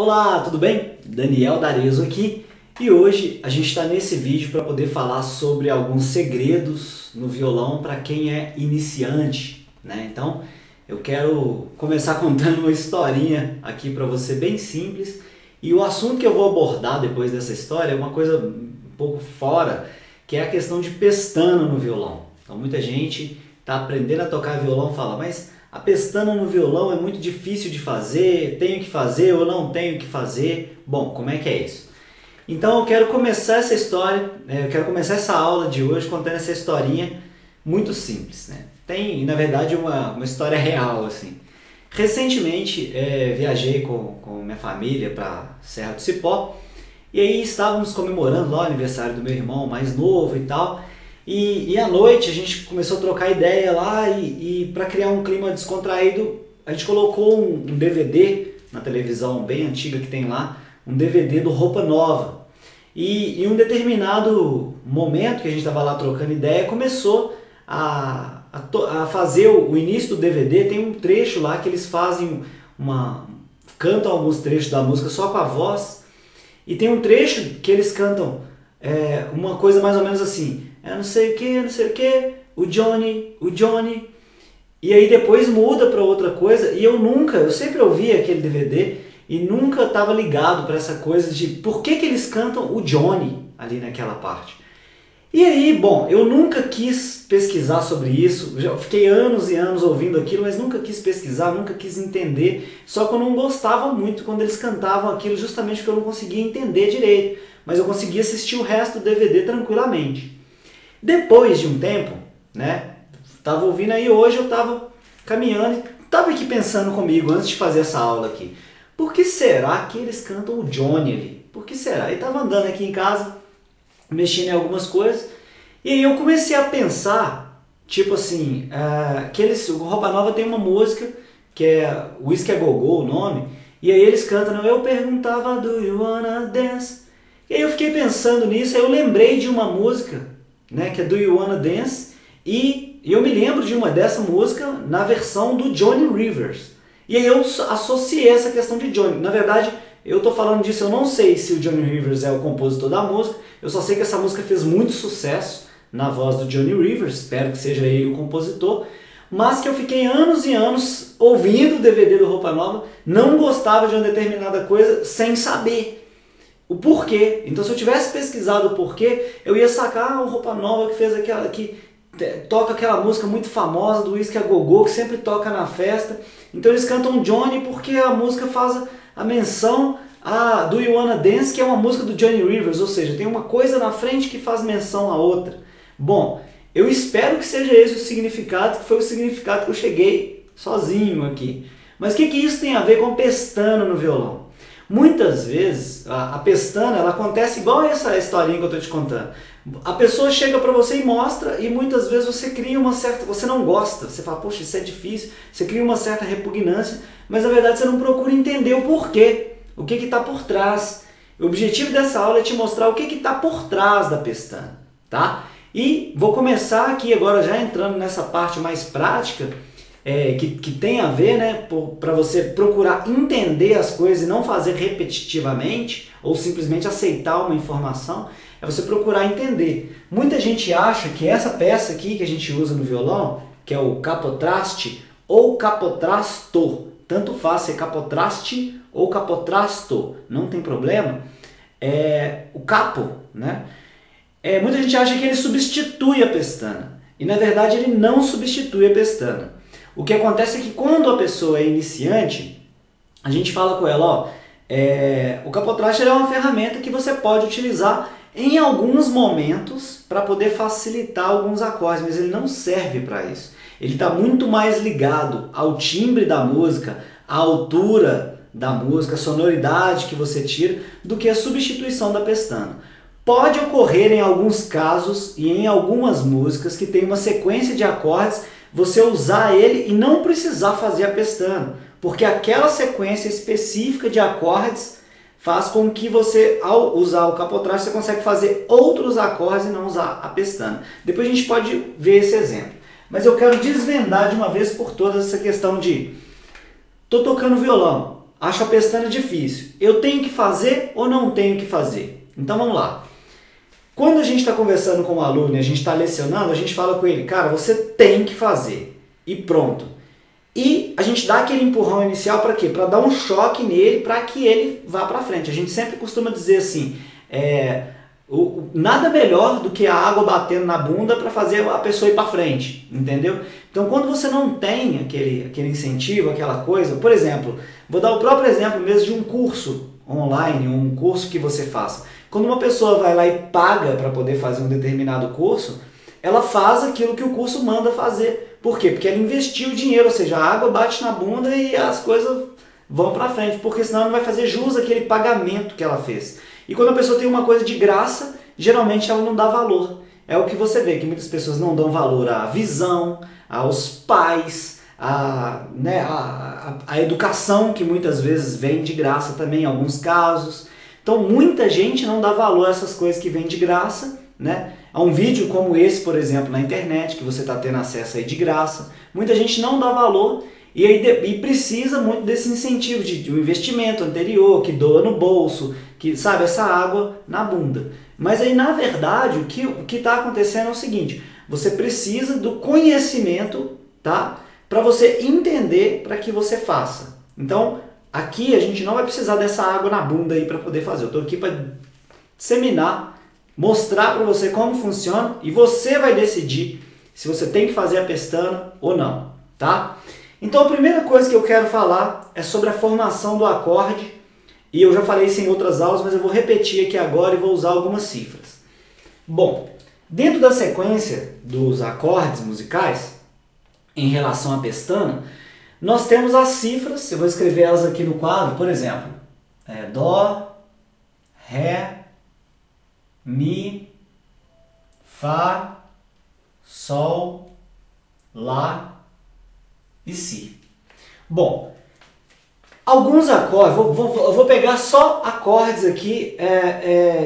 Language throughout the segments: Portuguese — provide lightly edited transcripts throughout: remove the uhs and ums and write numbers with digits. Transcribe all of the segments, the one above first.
Olá, tudo bem? Daniel D'Arezzo aqui e hoje a gente está nesse vídeo para poder falar sobre alguns segredos no violão para quem é iniciante, né? Então eu quero começar contando uma historinha aqui para você bem simples e o assunto que eu vou abordar depois dessa história é uma coisa um pouco fora, que é a questão de pestana no violão. Então muita gente está aprendendo a tocar violão e fala, mas a pestana no violão é muito difícil de fazer, tenho que fazer ou não tenho que fazer. Bom, como é que é isso? Então eu quero começar essa história, eu quero começar essa aula de hoje contando essa historinha muito simples, né? Tem, na verdade, uma história real, assim. Recentemente viajei com minha família para Serra do Cipó e aí estávamos comemorando lá o aniversário do meu irmão mais novo e tal. E à noite a gente começou a trocar ideia lá e para criar um clima descontraído, a gente colocou um DVD na televisão bem antiga que tem lá, um DVD do Roupa Nova. E em um determinado momento que a gente estava lá trocando ideia, começou a fazer o início do DVD, tem um trecho lá que eles fazem cantam alguns trechos da música só com a voz, e tem um trecho que eles cantam uma coisa mais ou menos assim, não sei o que, o Johnny, e aí depois muda para outra coisa, e eu sempre ouvia aquele DVD e nunca estava ligado para essa coisa de por que eles cantam o Johnny ali naquela parte. E aí, bom, eu nunca quis pesquisar sobre isso, já fiquei anos e anos ouvindo aquilo, mas nunca quis pesquisar, nunca quis entender, só que eu não gostava muito quando eles cantavam aquilo, justamente porque eu não conseguia entender direito, mas eu conseguia assistir o resto do DVD tranquilamente. Depois de um tempo, né, tava ouvindo aí, hoje eu tava caminhando e tava aqui pensando comigo, antes de fazer essa aula aqui, por que será que eles cantam o Johnny ali? Por que será? Eu tava andando aqui em casa, mexendo em algumas coisas, e aí eu comecei a pensar, tipo assim, o Roupa Nova tem uma música, que é Whisky a Go-Go, o nome, e aí eles cantam, eu perguntava, do you wanna dance? E aí eu fiquei pensando nisso, aí eu lembrei de uma música, né, que é Do You Wanna Dance, e eu me lembro de dessa música na versão do Johnny Rivers. E aí eu associei essa questão de Johnny. Na verdade, eu tô falando disso, eu não sei se o Johnny Rivers é o compositor da música, eu só sei que essa música fez muito sucesso na voz do Johnny Rivers, espero que seja ele o compositor, mas que eu fiquei anos e anos ouvindo o DVD do Roupa Nova, não gostava de uma determinada coisa sem saber o porquê. Então se eu tivesse pesquisado o porquê, eu ia sacar o Roupa Nova que fez toca aquela música muito famosa do Whisky a Go-Go, que sempre toca na festa. Então eles cantam Johnny porque a música faz a menção a Do You Wanna Dance, que é uma música do Johnny Rivers, ou seja, tem uma coisa na frente que faz menção à outra. Bom, eu espero que seja esse o significado, que foi o significado que eu cheguei sozinho aqui. Mas o que isso tem a ver com pestana no violão? Muitas vezes a pestana ela acontece igual essa historinha que eu estou te contando. A pessoa chega para você e mostra, e muitas vezes você cria você não gosta, você fala, poxa, isso é difícil, você cria uma certa repugnância, mas na verdade você não procura entender o porquê, o que está por trás. O objetivo dessa aula é te mostrar o que está por trás da pestana, tá? E vou começar aqui agora já entrando nessa parte mais prática, que tem a ver, né, para você procurar entender as coisas e não fazer repetitivamente ou simplesmente aceitar uma informação, é você procurar entender. Muita gente acha que essa peça aqui que a gente usa no violão, que é o capotraste ou capotrasto, tanto faz ser capotraste ou capotrasto, não tem problema, o capo, né? Muita gente acha que ele substitui a pestana, e na verdade ele não substitui a pestana. O que acontece é que quando a pessoa é iniciante, a gente fala com ela, o capotraste é uma ferramenta que você pode utilizar em alguns momentos para poder facilitar alguns acordes, mas ele não serve para isso. Ele está muito mais ligado ao timbre da música, à altura da música, a sonoridade que você tira, do que a substituição da pestana. Pode ocorrer em alguns casos e em algumas músicas que tem uma sequência de acordes, você usar ele e não precisar fazer a pestana, porque aquela sequência específica de acordes faz com que você, ao usar o capotraste, você consegue fazer outros acordes e não usar a pestana. Depois a gente pode ver esse exemplo. Mas eu quero desvendar de uma vez por todas essa questão de tô tocando violão, acho a pestana difícil. Eu tenho que fazer ou não tenho que fazer? Então vamos lá. Quando a gente está conversando com o aluno e a gente está lecionando, a gente fala com ele, cara, você tem que fazer. E pronto. E a gente dá aquele empurrão inicial para quê? Para dar um choque nele, para que ele vá para frente. A gente sempre costuma dizer assim, nada melhor do que a água batendo na bunda para fazer a pessoa ir para frente, entendeu? Então quando você não tem aquele incentivo, aquela coisa, por exemplo, vou dar o próprio exemplo mesmo de um curso online, um curso que você faça. Quando uma pessoa vai lá e paga para poder fazer um determinado curso, ela faz aquilo que o curso manda fazer. Por quê? Porque ela investiu dinheiro, ou seja, a água bate na bunda e as coisas vão para frente, porque senão ela não vai fazer jus àquele pagamento que ela fez. E quando a pessoa tem uma coisa de graça, geralmente ela não dá valor. É o que você vê, que muitas pessoas não dão valor à visão, aos pais, à educação, que muitas vezes vem de graça também em alguns casos. Então muita gente não dá valor a essas coisas que vêm de graça, né? A um vídeo como esse, por exemplo, na internet, que você está tendo acesso aí de graça. Muita gente não dá valor e precisa muito desse incentivo de um investimento anterior, que doa no bolso, que sabe, essa água na bunda. Mas aí, na verdade, o que está acontecendo é o seguinte, você precisa do conhecimento, tá? Para você entender para que você faça. Então, aqui a gente não vai precisar dessa água na bunda aí para poder fazer. Eu estou aqui para disseminar, mostrar para você como funciona e você vai decidir se você tem que fazer a pestana ou não, tá? Então a primeira coisa que eu quero falar é sobre a formação do acorde e eu já falei isso em outras aulas, mas eu vou repetir aqui agora e vou usar algumas cifras. Bom, dentro da sequência dos acordes musicais, em relação à pestana, nós temos as cifras, eu vou escrever elas aqui no quadro, por exemplo, Dó, Ré, Mi, Fá, Sol, Lá e Si. Bom, alguns acordes, eu vou pegar só acordes aqui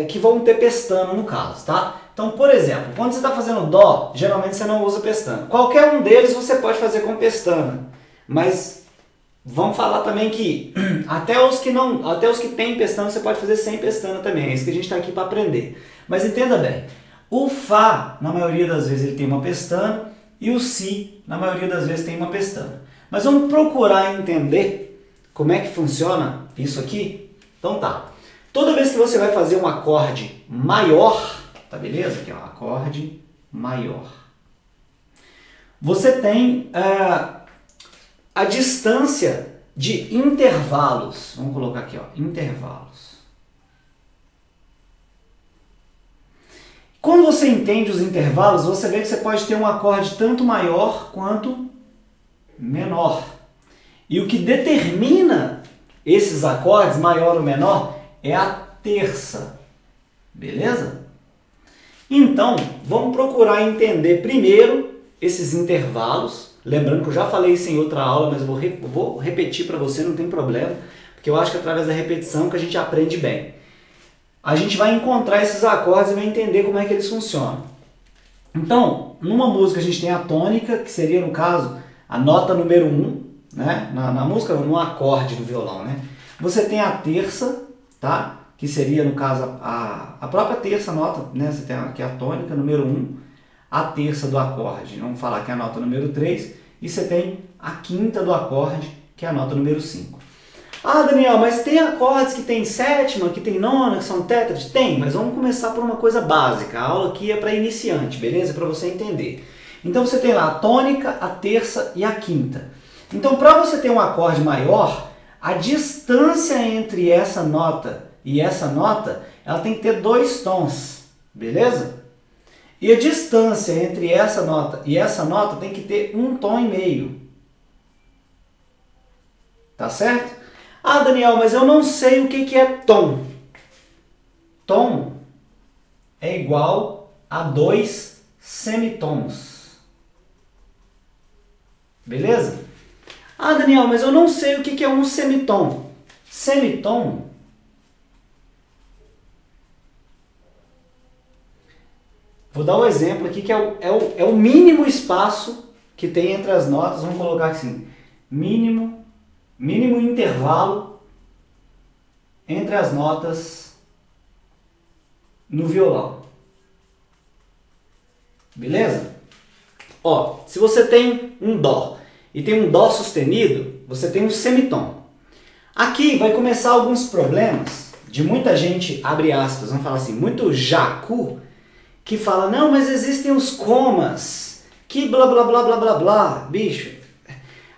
que vão ter pestana no caso, tá? Então, por exemplo, quando você está fazendo Dó, geralmente você não usa pestana. Qualquer um deles você pode fazer com pestana, mas vamos falar também que até os que têm pestana você pode fazer sem pestana também, é isso que a gente está aqui para aprender. Mas entenda bem, o Fá, na maioria das vezes, ele tem uma pestana, e o Si, na maioria das vezes, tem uma pestana. Mas vamos procurar entender como é que funciona isso aqui? Então tá, toda vez que você vai fazer um acorde maior, tá beleza? Aqui, ó, acorde maior. Você tem a distância de intervalos. Vamos colocar aqui, ó, intervalos. Quando você entende os intervalos, você vê que você pode ter um acorde tanto maior quanto menor. E o que determina esses acordes, maior ou menor, é a terça. Beleza? Então, vamos procurar entender primeiro esses intervalos. Lembrando que eu já falei isso em outra aula, mas eu vou repetir para você, não tem problema, porque eu acho que é através da repetição que a gente aprende bem. A gente vai encontrar esses acordes e vai entender como é que eles funcionam. Então, numa música a gente tem a tônica, que seria, no caso, a nota número 1, né? Na música, no acorde do violão, né? Você tem a terça, tá? Que seria, no caso, a própria terça nota, né? Você tem aqui a tônica número 1, a terça do acorde, vamos falar que é a nota número 3, e você tem a quinta do acorde, que é a nota número 5. Ah, Daniel, mas tem acordes que tem sétima, que tem nona, que são tétrades? Tem, mas vamos começar por uma coisa básica. A aula aqui é para iniciante, beleza? Para você entender. Então você tem lá a tônica, a terça e a quinta. Então para você ter um acorde maior, a distância entre essa nota e essa nota, ela tem que ter 2 tons, beleza? E a distância entre essa nota e essa nota tem que ter 1,5 tom. Tá certo? Ah, Daniel, mas eu não sei o que é tom. Tom é igual a 2 semitons. Beleza? Ah, Daniel, mas eu não sei o que é um semitom. Semitom vou dar um exemplo aqui que é o mínimo espaço que tem entre as notas. Vamos colocar assim, mínimo intervalo entre as notas no violão. Beleza? Ó, se você tem um dó e tem um dó sustenido, você tem um semitom. Aqui vai começar alguns problemas de muita gente, abre aspas, vamos falar assim, muito jacu, que fala, não, mas existem os comas, que blá blá blá blá blá blá. Bicho,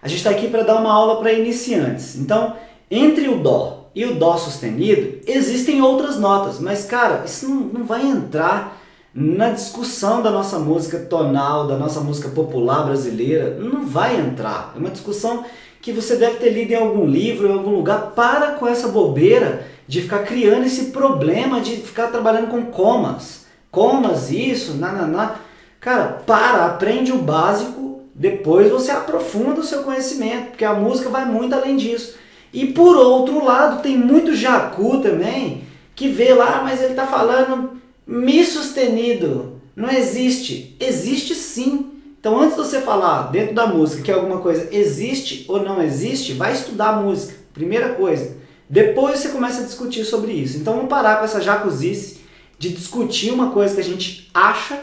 a gente está aqui para dar uma aula para iniciantes. Então, entre o dó e o dó sustenido, existem outras notas, mas cara, isso não vai entrar na discussão da nossa música tonal, da nossa música popular brasileira, não vai entrar. É uma discussão que você deve ter lido em algum livro, em algum lugar. Para com essa bobeira de ficar criando esse problema de ficar trabalhando com comas. Comas, isso, nananá. Cara, aprende o básico, depois você aprofunda o seu conhecimento, porque a música vai muito além disso. E por outro lado, tem muito jacu também, que vê lá, mas ele está falando Mi sustenido. Não existe. Existe sim. Então antes de você falar dentro da música que alguma coisa existe ou não existe, vai estudar a música. Primeira coisa. Depois você começa a discutir sobre isso. Então vamos parar com essa jacuzice de discutir uma coisa que a gente acha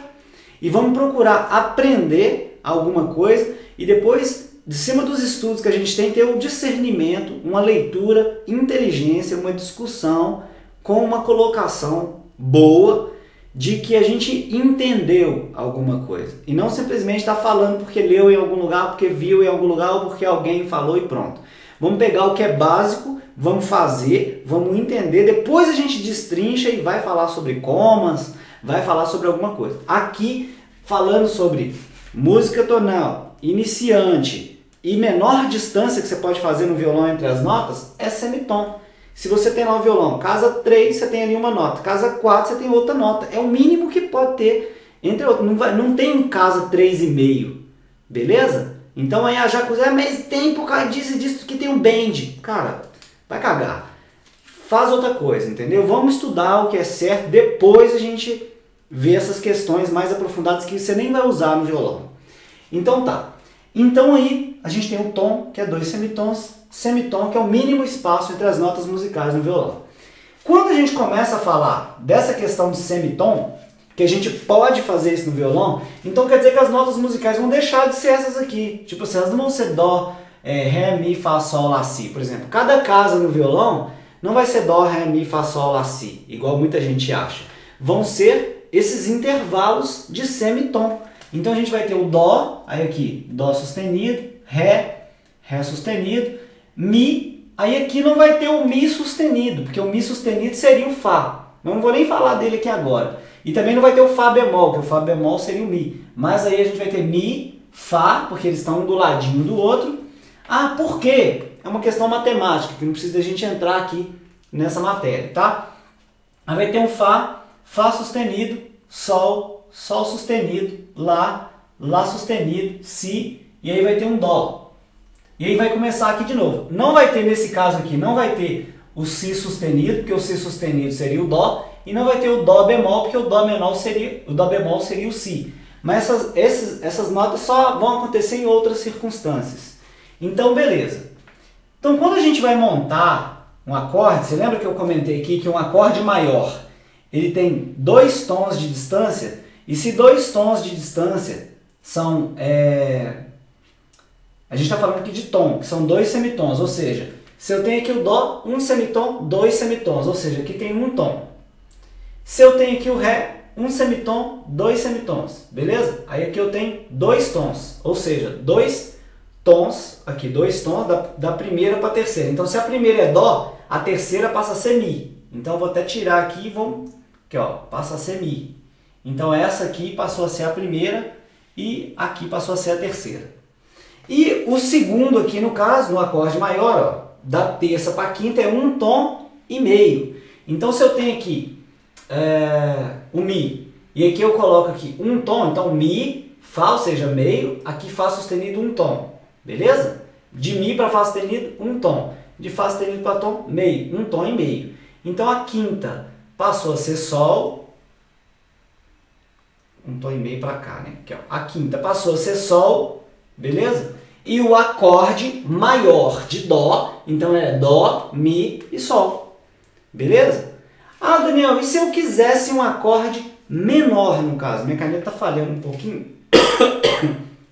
e vamos procurar aprender alguma coisa e depois, de cima dos estudos que a gente tem, ter um discernimento, uma leitura, inteligência, uma discussão com uma colocação boa de que a gente entendeu alguma coisa. E não simplesmente está falando porque leu em algum lugar, porque viu em algum lugar ou porque alguém falou e pronto. Vamos pegar o que é básico, vamos fazer, vamos entender, depois a gente destrincha e vai falar sobre comas, vai falar sobre alguma coisa. Aqui, falando sobre música tonal, iniciante e menor distância que você pode fazer no violão entre as notas, é semitom. Se você tem lá o violão, casa 3, você tem ali uma nota, casa 4, você tem outra nota. É o mínimo que pode ter, entre outros. Não tem casa 3,5, beleza? Então aí a jacuzzi, mas tem por causa disso e disso que tem um bend. Cara, vai cagar. Faz outra coisa, entendeu? Vamos estudar o que é certo, depois a gente vê essas questões mais aprofundadas que você nem vai usar no violão. Então tá. Então aí a gente tem o tom, que é 2 semitons, semitom, que é o mínimo espaço entre as notas musicais no violão. Quando a gente começa a falar dessa questão de semitom, que a gente pode fazer isso no violão, então quer dizer que as notas musicais vão deixar de ser essas aqui. Tipo assim, elas não vão ser dó, ré, mi, fá, sol, lá, si. Por exemplo, cada casa no violão não vai ser dó, ré, mi, fá, sol, lá, si, igual muita gente acha. Vão ser esses intervalos de semitom. Então a gente vai ter o dó, aí aqui, dó sustenido, ré, ré sustenido, mi, aí aqui não vai ter o mi sustenido, porque o mi sustenido seria o fá. Eu não vou nem falar dele aqui agora. E também não vai ter o fá bemol, que o fá bemol seria o mi. Mas aí a gente vai ter mi, fá, porque eles estão um do ladinho um do outro. Ah, por quê? É uma questão matemática, que não precisa da gente entrar aqui nessa matéria, tá? Aí vai ter um fá, fá sustenido, sol, sol sustenido, lá, lá sustenido, si, e aí vai ter um dó. E aí vai começar aqui de novo. Não vai ter, nesse caso aqui, não vai ter o si sustenido, porque o si sustenido seria o dó, e não vai ter o dó bemol, porque o dó bemol seria o si. Mas essas notas só vão acontecer em outras circunstâncias. Então, beleza. Então, quando a gente vai montar um acorde, você lembra que eu comentei aqui que um acorde maior, ele tem 2 tons de distância, e se 2 tons de distância são... A gente está falando aqui de tom, que são 2 semitons, ou seja, se eu tenho aqui o dó, 1 semitom, 2 semitons, ou seja, aqui tem 1 tom. Se eu tenho aqui o ré, 1 semitom, 2 semitons, beleza? Aí aqui eu tenho 2 tons, ou seja, 2 tons, aqui 2 tons da primeira para a terceira. Então se a primeira é dó, a terceira passa a ser mi. Então eu vou até tirar aqui e vamos, aqui ó, passa a ser mi. Então essa aqui passou a ser a primeira e aqui passou a ser a terceira. E o segundo aqui, no caso, no acorde maior, ó, da terça para a quinta é 1 tom e meio. Então, se eu tenho aqui o Mi, e aqui eu coloco aqui 1 tom, então Mi, Fá, ou seja, meio, aqui Fá sustenido 1 tom, beleza? De Mi para Fá sustenido 1 tom, de Fá sustenido para tom, meio, 1 tom e meio. Então, a quinta passou a ser Sol, 1 tom e meio para cá, né? Aqui, ó. A quinta passou a ser Sol, beleza? E o acorde maior de Dó, então é Dó, Mi e Sol. Beleza? Ah, Daniel, e se eu quisesse um acorde menor no caso? Minha caneta está falhando um pouquinho.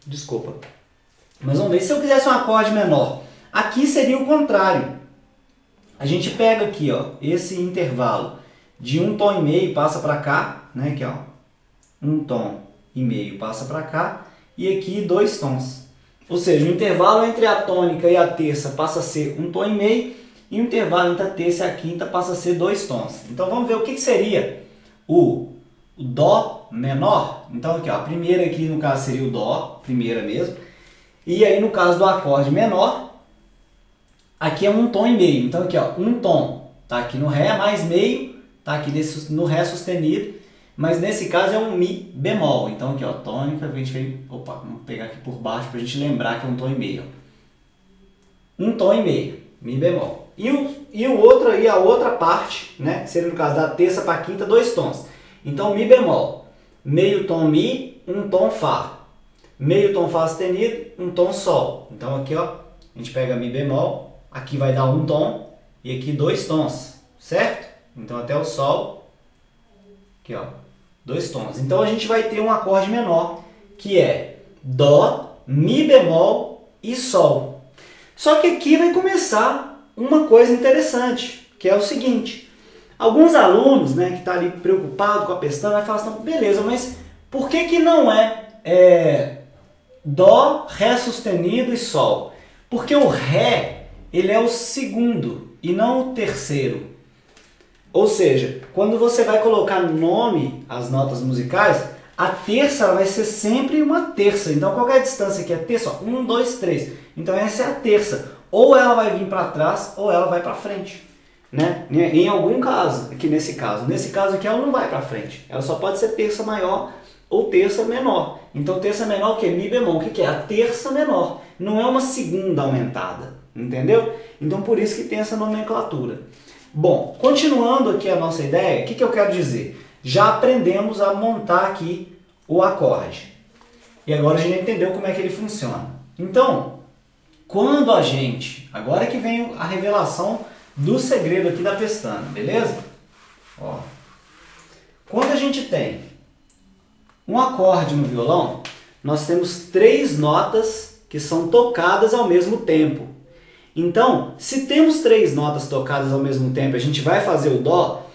Desculpa. Mas vamos ver, se eu quisesse um acorde menor, aqui seria o contrário. A gente pega aqui, ó, esse intervalo de 1,5 tom passa para cá, né? Aqui, ó, 1,5 tom passa para cá e aqui 2 tons. Ou seja, o intervalo entre a tônica e a terça passa a ser 1,5 tom e o intervalo entre a terça e a quinta passa a ser 2 tons. Então vamos ver o que seria o Dó menor. Então aqui, ó, a primeira aqui no caso seria o Dó, primeira mesmo. E aí no caso do acorde menor, aqui é 1,5 tom. Então aqui, ó, 1 tom tá aqui no Ré, mais meio tá aqui no Ré sustenido, mas nesse caso é um Mi bemol. Então aqui, ó, tônica, a gente vem, opa, vamos pegar aqui por baixo para a gente lembrar que é 1,5 tom. 1,5 tom, Mi bemol. E o outro aí, a outra parte, né, seria no caso da terça para a quinta, 2 tons. Então Mi bemol, meio tom Mi, 1 tom Fá. Meio tom Fá sustenido, 1 tom Sol. Então aqui, ó, a gente pega Mi bemol, aqui vai dar 1 tom e aqui 2 tons, certo? Então até o Sol, aqui, ó, 2 tons. Então a gente vai ter um acorde menor, que é Dó, Mi bemol e Sol. Só que aqui vai começar uma coisa interessante, que é o seguinte. Alguns alunos, né, que estão ali preocupados com a pestana, vai falar assim, beleza, mas por que não é Dó, Ré sustenido e Sol? Porque o Ré, ele é o segundo e não o terceiro. Ou seja, quando você vai colocar nome às notas musicais, a terça vai ser sempre uma terça. Então qualquer distância aqui é terça, ó, 1, 2, 3. Então essa é a terça. Ou ela vai vir para trás ou ela vai para frente. Né? Em algum caso, aqui nesse caso aqui ela não vai para frente. Ela só pode ser terça maior ou terça menor. Então terça menor o que? Mi bemol. O que é? A terça menor. Não é uma segunda aumentada. Entendeu? Então por isso que tem essa nomenclatura. Bom, continuando aqui a nossa ideia, o que eu quero dizer? Já aprendemos a montar aqui o acorde. E agora a gente entendeu como é que ele funciona. Então, quando a gente... Agora que vem a revelação do segredo aqui da pestana, beleza? Ó. Quando a gente tem um acorde no violão, nós temos 3 notas que são tocadas ao mesmo tempo. Então, se temos 3 notas tocadas ao mesmo tempo, a gente vai fazer o Dó,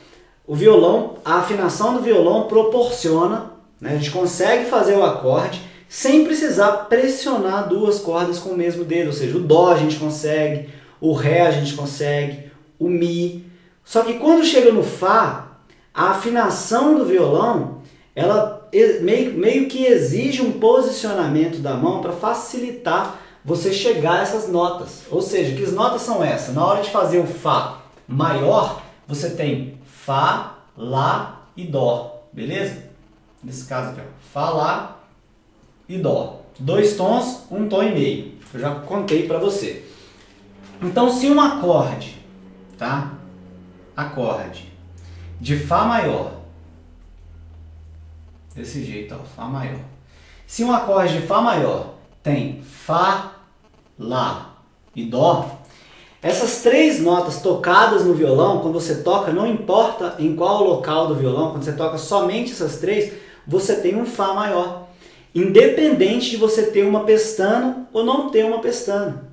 o violão, a afinação do violão proporciona, né, a gente consegue fazer o acorde sem precisar pressionar 2 cordas com o mesmo dedo, ou seja, o Dó a gente consegue, o Ré a gente consegue, o Mi. Só que quando chega no Fá, a afinação do violão, ela meio que exige um posicionamento da mão para facilitar você chegar a essas notas. Ou seja, que notas são essas? Na hora de fazer o Fá maior, você tem Fá, Lá e Dó, beleza? Nesse caso aqui, ó, Fá, Lá e Dó. 2 tons, 1,5 tom. Eu já contei para você. Então, se um acorde, tá? Acorde de Fá maior, desse jeito, ó, Fá maior. Se um acorde de Fá maior tem Fá, Lá e Dó, essas 3 notas tocadas no violão, quando você toca, não importa em qual local do violão, quando você toca somente essas 3, você tem um Fá maior. Independente de você ter uma pestana ou não ter uma pestana.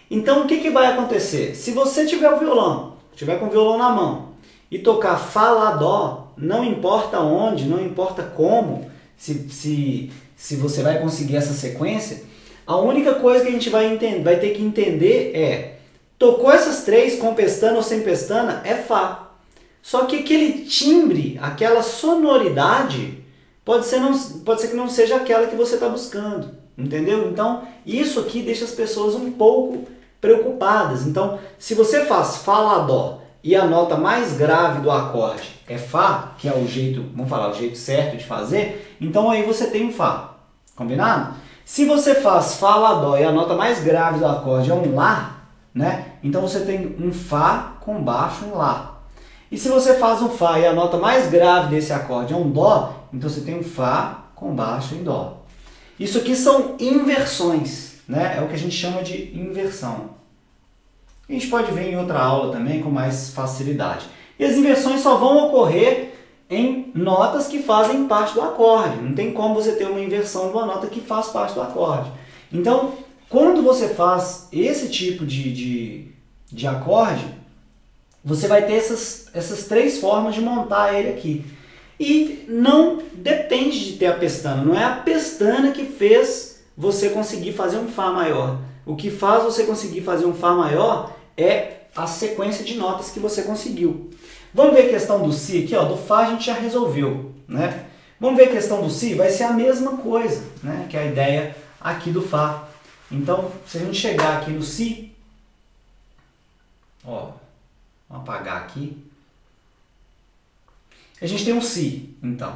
Então o que vai acontecer? Se você tiver o violão, tiver com o violão na mão e tocar Fá, Lá, Dó, não importa onde, não importa como, se você vai conseguir essa sequência, a única coisa que a gente vai ter que entender é, tocou essas 3 com pestana ou sem pestana, é Fá. Só que aquele timbre, aquela sonoridade, pode ser que não seja aquela que você está buscando, entendeu? Então, isso aqui deixa as pessoas um pouco preocupadas. Então, se você faz Fá, Lá, Dó e a nota mais grave do acorde é Fá, que é o jeito, vamos falar, o jeito certo de fazer, então aí você tem um Fá, combinado? Se você faz Fá, Lá, Dó e a nota mais grave do acorde é um Lá, né? Então você tem um Fá com baixo em Lá. E se você faz um Fá e a nota mais grave desse acorde é um Dó, então você tem um Fá com baixo em Dó. Isso aqui são inversões, né? É o que a gente chama de inversão. A gente pode ver em outra aula também com mais facilidade. E as inversões só vão ocorrer em notas que fazem parte do acorde. Não tem como você ter uma inversão de uma nota que faz parte do acorde. Então, quando você faz esse tipo de acorde, você vai ter essas três formas de montar ele aqui. E não depende de ter a pestana. Não é a pestana que fez você conseguir fazer um Fá maior. O que faz você conseguir fazer um Fá maior é a sequência de notas que você conseguiu. Vamos ver a questão do Si aqui, ó. Do Fá a gente já resolveu, né? Vamos ver a questão do Si, vai ser a mesma coisa, né? Que é a ideia aqui do Fá. Então, se a gente chegar aqui no Si, ó, vamos apagar aqui. A gente tem um Si, então,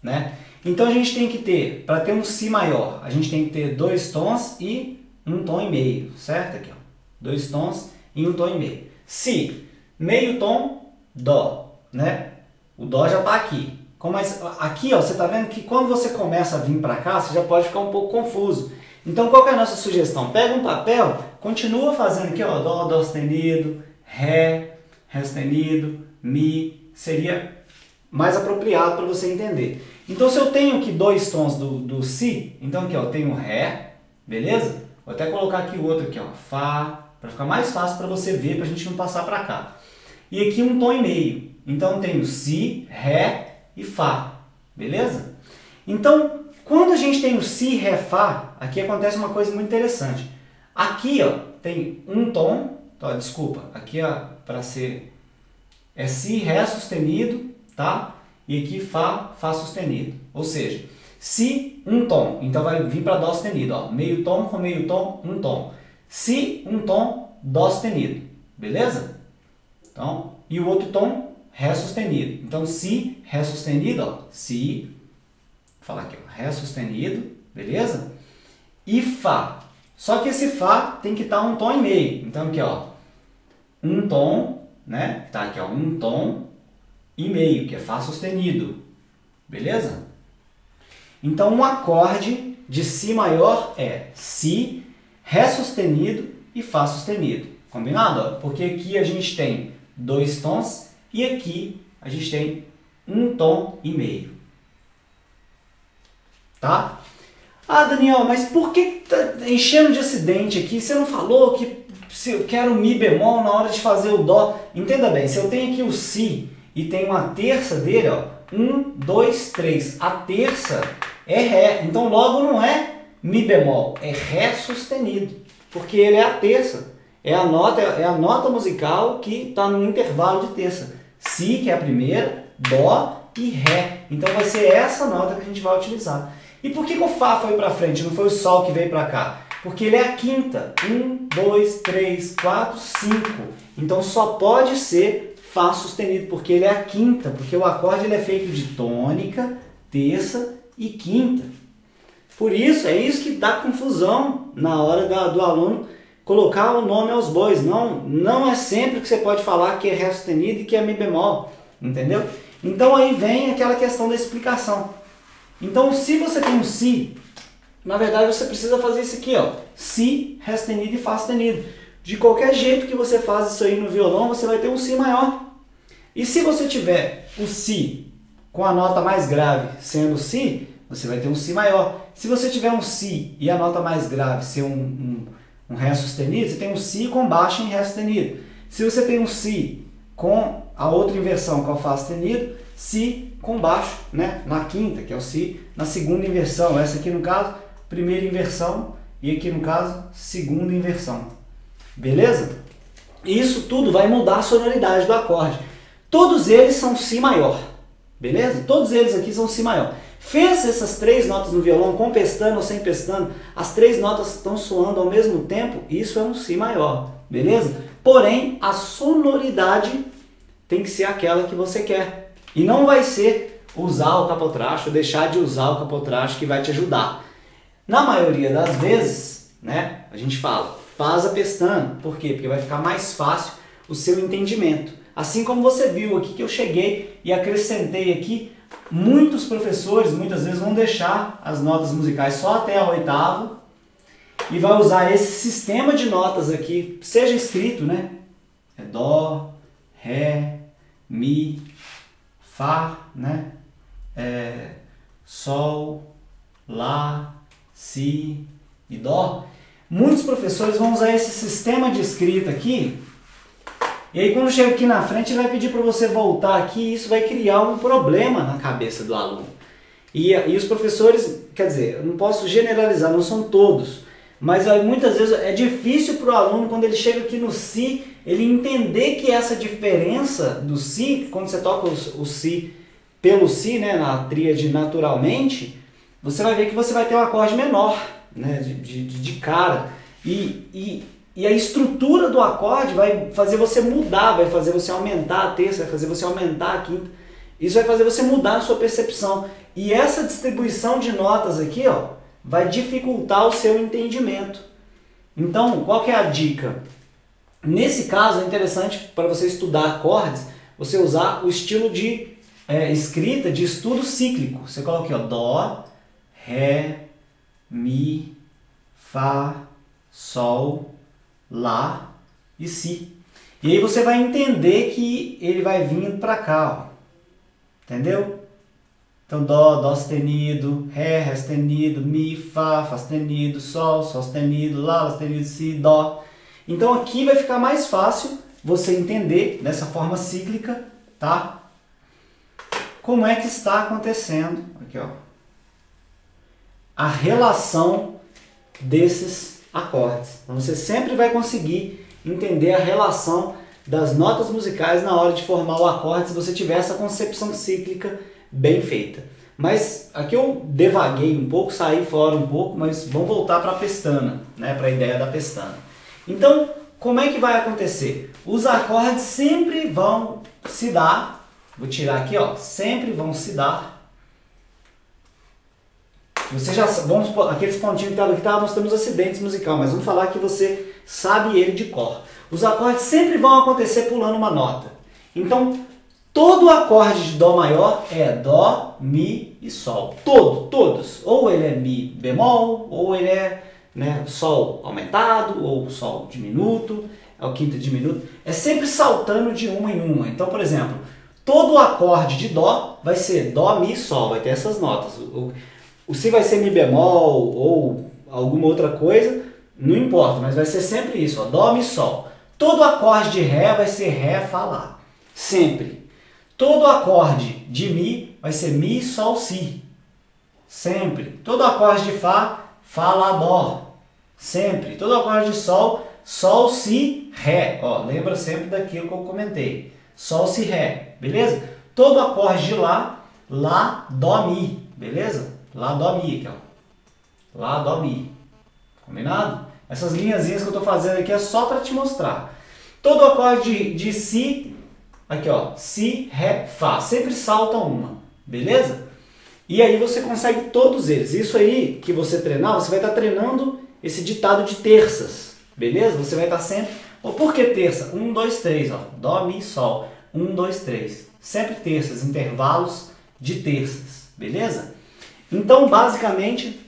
né? Então a gente tem que ter, para ter um Si maior, a gente tem que ter 2 tons e 1 tom e meio, certo? Aqui, ó, 2 tons e 1 tom e meio. Si, meio tom, Dó, né? O Dó já está aqui. Mas aqui, ó, você está vendo que quando você começa a vir para cá, você já pode ficar um pouco confuso. Então, qual que é a nossa sugestão? Pega um papel, continua fazendo aqui, ó, Dó, Dó sustenido, Ré, Ré sustenido, Mi, seria mais apropriado para você entender. Então, se eu tenho aqui 2 tons do Si, então aqui, ó, eu tenho Ré, beleza? Vou até colocar aqui o outro aqui, ó, Fá, para ficar mais fácil para você ver, para a gente não passar para cá. E aqui 1 tom e meio. Então, eu tenho Si, Ré e Fá, beleza? Então, quando a gente tem o Si, Ré, Fá, aqui acontece uma coisa muito interessante. Aqui, ó, tem 1 tom, ó, desculpa, aqui, ó, para ser, é Si, Ré sustenido, tá? E aqui Fá, Fá sustenido. Ou seja, Si, 1 tom, então vai vir para Dó sustenido, ó, meio tom com meio tom, 1 tom. Si, 1 tom, Dó sustenido, beleza? Então, e o outro tom, Ré sustenido. Então, Si, Ré sustenido, ó, Si, vou falar aqui, ó, Ré sustenido, beleza? E Fá. Só que esse Fá tem que estar 1 tom e meio. Então, aqui, ó, 1 tom, né? Tá aqui, ó, 1 tom e meio, que é Fá sustenido, beleza? Então, um acorde de Si maior é Si, Ré sustenido e Fá sustenido. Combinado? Ó? Porque aqui a gente tem 2 tons e aqui a gente tem 1 tom e meio. Tá? Ah, Daniel, mas por que tá enchendo de acidente aqui? Você não falou que se eu quero Mi bemol na hora de fazer o Dó? Entenda bem, se eu tenho aqui o Si e tem uma terça dele, ó, 1, 2, 3. A terça é Ré, então logo não é Mi bemol, é Ré sustenido, porque ele é a terça. É a nota musical que está no intervalo de terça. Si, que é a primeira, Dó e Ré. Então vai ser essa nota que a gente vai utilizar. E por que o Fá foi para frente, não foi o Sol que veio para cá? Porque ele é a quinta. 1, 2, 3, 4, 5. Então só pode ser Fá sustenido, porque ele é a quinta. Porque o acorde ele é feito de tônica, terça e quinta. Por isso, é isso que dá confusão na hora do aluno colocar o nome aos bois. Não é sempre que você pode falar que é Ré sustenido e que é Mi bemol, entendeu? Então aí vem aquela questão da explicação. Então se você tem um Si, na verdade você precisa fazer isso aqui, ó, Si, Ré sustenido e Fá sustenido. De qualquer jeito que você faz isso aí no violão, você vai ter um Si maior. E se você tiver o Si com a nota mais grave sendo Si, você vai ter um Si maior. Se você tiver um Si e a nota mais grave ser um Ré sustenido, você tem um Si com baixo em Ré sustenido. Se você tem um Si com a outra inversão, com o Fá sustenido, Si com baixo, né, na quinta, que é o Si na segunda inversão. Essa aqui no caso, primeira inversão, e aqui no caso, segunda inversão. Beleza? Isso tudo vai mudar a sonoridade do acorde. Todos eles são Si maior. Beleza? Todos eles aqui são Si maior. Fez essas 3 notas no violão, com pestana ou sem pestana, as 3 notas estão soando ao mesmo tempo, isso é um Si maior, beleza? Porém, a sonoridade tem que ser aquela que você quer. E não vai ser usar o capotraste ou deixar de usar o capotraste que vai te ajudar. Na maioria das vezes, né, a gente fala, faz a pestana. Por quê? Porque vai ficar mais fácil o seu entendimento. Assim como você viu aqui que eu cheguei e acrescentei aqui, muitos professores muitas vezes vão deixar as notas musicais só até a oitava e vai usar esse sistema de notas aqui, seja escrito, né? É Dó, Ré, Mi, Fá, né? Sol, Lá, Si e Dó. Muitos professores vão usar esse sistema de escrita aqui, e aí quando chega aqui na frente ele vai pedir para você voltar aqui, e isso vai criar um problema na cabeça do aluno. E os professores, quer dizer, eu não posso generalizar, não são todos, mas muitas vezes é difícil para o aluno, quando ele chega aqui no Si, ele entender que essa diferença do Si, quando você toca o Si pelo Si, né, na tríade naturalmente, você vai ver que você vai ter um acorde menor, né, de cara. E a estrutura do acorde vai fazer você mudar, vai fazer você aumentar a terça, vai fazer você aumentar a quinta. Isso vai fazer você mudar a sua percepção. E essa distribuição de notas aqui, ó, vai dificultar o seu entendimento. Então, qual que é a dica? Nesse caso, é interessante para você estudar acordes, você usar o estilo de escrita de estudo cíclico. Você coloca aqui, ó, Dó, Ré, Mi, Fá, Sol, Lá e Si. E aí você vai entender que ele vai vindo para cá, ó. Entendeu? Então, Dó, Dó sustenido, Ré, Ré sustenido, Mi, Fá, Fá sustenido, Sol, Sol sustenido, Lá sustenido, Si, Dó. Então aqui vai ficar mais fácil você entender dessa forma cíclica, tá? Como é que está acontecendo, aqui ó, a relação desses acordes. Então você sempre vai conseguir entender a relação das notas musicais na hora de formar o acorde, se você tiver essa concepção cíclica bem feita. Mas aqui eu devaguei um pouco, saí fora um pouco, mas vamos voltar para a pestana, né, para a ideia da pestana. Então, como é que vai acontecer? Os acordes sempre vão se dar, vou tirar aqui, ó, sempre vão se dar. Você já, vamos, aqueles pontinhos que estavam aqui, estavam mostrando os acidentes musicais, mas vamos falar que você sabe ele de cor. Os acordes sempre vão acontecer pulando uma nota. Então, todo acorde de Dó maior é Dó, Mi e Sol. Todos. Ou ele é Mi bemol, ou ele é, né, Sol aumentado, ou Sol diminuto, é o quinto diminuto. É sempre saltando de uma em uma. Então, por exemplo, todo acorde de Dó vai ser Dó, Mi, Sol. Vai ter essas notas. O Si vai ser Mi bemol ou alguma outra coisa, não importa, mas vai ser sempre isso, ó, Dó, Mi, Sol. Todo acorde de Ré vai ser Ré, Fá, Lá. Sempre. Todo acorde de Mi vai ser Mi, Sol, Si. Sempre. Todo acorde de Fá, Fá, Lá, Dó. Sempre. Todo acorde de Sol, Sol, Si, Ré. Ó, lembra sempre daquilo que eu comentei. Sol, Si, Ré. Beleza? Todo acorde de Lá, Lá, Dó, Mi. Beleza? Lá, Dó, Mi. Aqui, ó. Lá, Dó, Mi. Combinado? Essas linhazinhas que eu estou fazendo aqui é só para te mostrar. Todo acorde de Si, aqui ó, Si, Ré, Fá, sempre salta uma, beleza? E aí você consegue todos eles. Isso aí que você treinar, você vai estar treinando esse ditado de terças, beleza? Você vai estar sempre... Por que terça? 1, 2, 3, ó, Dó, Mi, Sol, 1, 2, 3. Sempre terças, intervalos de terças, beleza? Então, basicamente,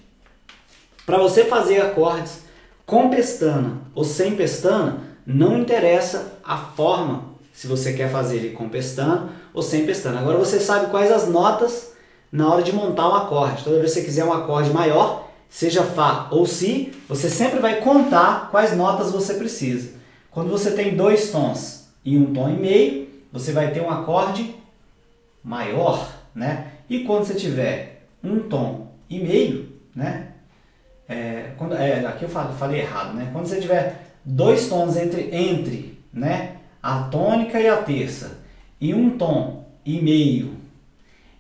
para você fazer acordes com pestana ou sem pestana, não interessa a forma, se você quer fazer ele com pestana ou sem pestana. Agora você sabe quais as notas na hora de montar um acorde. Toda vez que você quiser um acorde maior, seja Fá ou Si, você sempre vai contar quais notas você precisa. Quando você tem 2 tons e 1 tom e meio, você vai ter um acorde maior, né? E quando você tiver 1 tom e meio, né? Aqui eu falei errado, né? Quando você tiver 2 tons entre né, a tônica e a terça e 1 tom e meio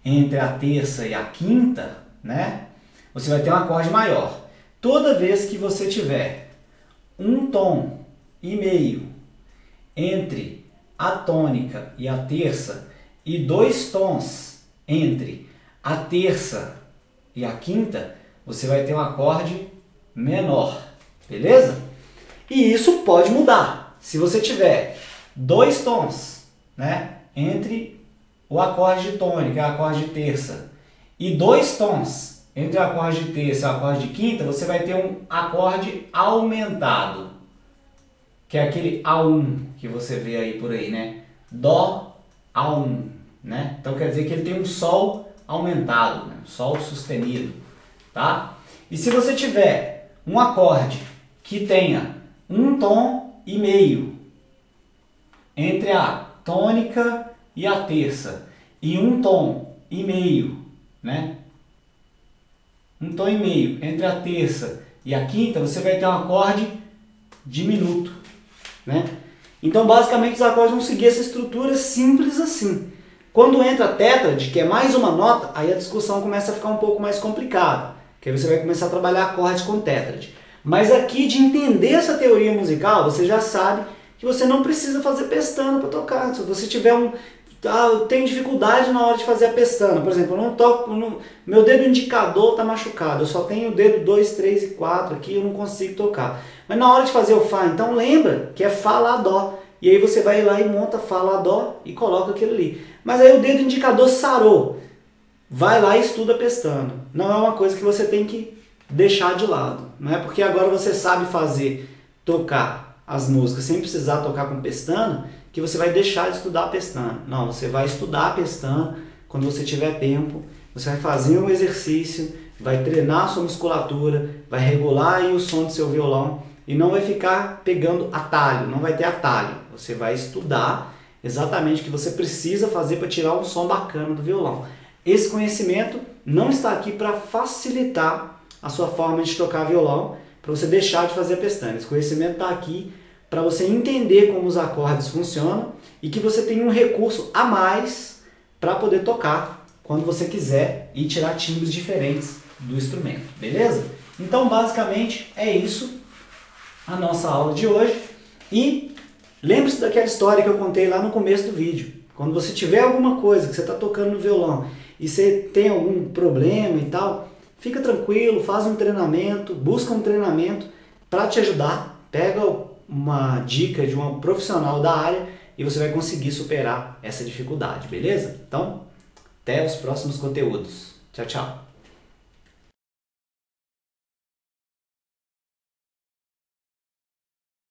entre a terça e a quinta, né, você vai ter um acorde maior. Toda vez que você tiver 1 tom e meio entre a tônica e a terça e 2 tons entre a terça e a quinta, você vai ter um acorde menor, beleza? E isso pode mudar. Se você tiver 2 tons, né, entre o acorde de tônica e o acorde de terça, e 2 tons entre o acorde de terça e o acorde de quinta, você vai ter um acorde aumentado, que é aquele A1 que você vê aí por aí, né? Dó, Aum, né? Então quer dizer que ele tem um Sol aumentado, né? Sol sustenido, tá? E se você tiver um acorde que tenha um tom e meio entre a tônica e a terça e um tom e meio, né? Um tom e meio entre a terça e a quinta, você vai ter um acorde diminuto, né? Então, basicamente, os acordes vão seguir essa estrutura simples assim. Quando entra a tétrade, que é mais uma nota, aí a discussão começa a ficar um pouco mais complicada, que aí você vai começar a trabalhar acordes com tétrade. Mas aqui, de entender essa teoria musical, você já sabe que você não precisa fazer pestana para tocar. Se você tiver eu tenho dificuldade na hora de fazer a pestana. Por exemplo, eu não toco, meu dedo indicador está machucado, eu só tenho o dedo 2, 3 e 4 aqui, eu não consigo tocar. Mas na hora de fazer o Fá, então lembra que é Fá, Lá, Dó. E aí você vai lá e monta Fá, Lá, Dó e coloca aquilo ali. Mas aí o dedo indicador sarou. Vai lá e estuda a pestana. Não é uma coisa que você tem que deixar de lado. Não é porque agora você sabe tocar as músicas sem precisar tocar com pestana, que você vai deixar de estudar a pestana. Não, você vai estudar a pestana quando você tiver tempo, você vai fazer um exercício, vai treinar a sua musculatura, vai regular aí o som do seu violão e não vai ficar pegando atalho, não vai ter atalho. Você vai estudar exatamente o que você precisa fazer para tirar um som bacana do violão. Esse conhecimento não está aqui para facilitar a sua forma de tocar violão, para você deixar de fazer a pestana. Esse conhecimento está aqui para você entender como os acordes funcionam e que você tem um recurso a mais para poder tocar quando você quiser e tirar timbres diferentes do instrumento, beleza? Então, basicamente, é isso a nossa aula de hoje. E lembre-se daquela história que eu contei lá no começo do vídeo. Quando você tiver alguma coisa que você está tocando no violão e você tem algum problema e tal, fica tranquilo, faz um treinamento, busca um treinamento para te ajudar. Pega uma dica de um profissional da área e você vai conseguir superar essa dificuldade, beleza? Então, até os próximos conteúdos. Tchau, tchau!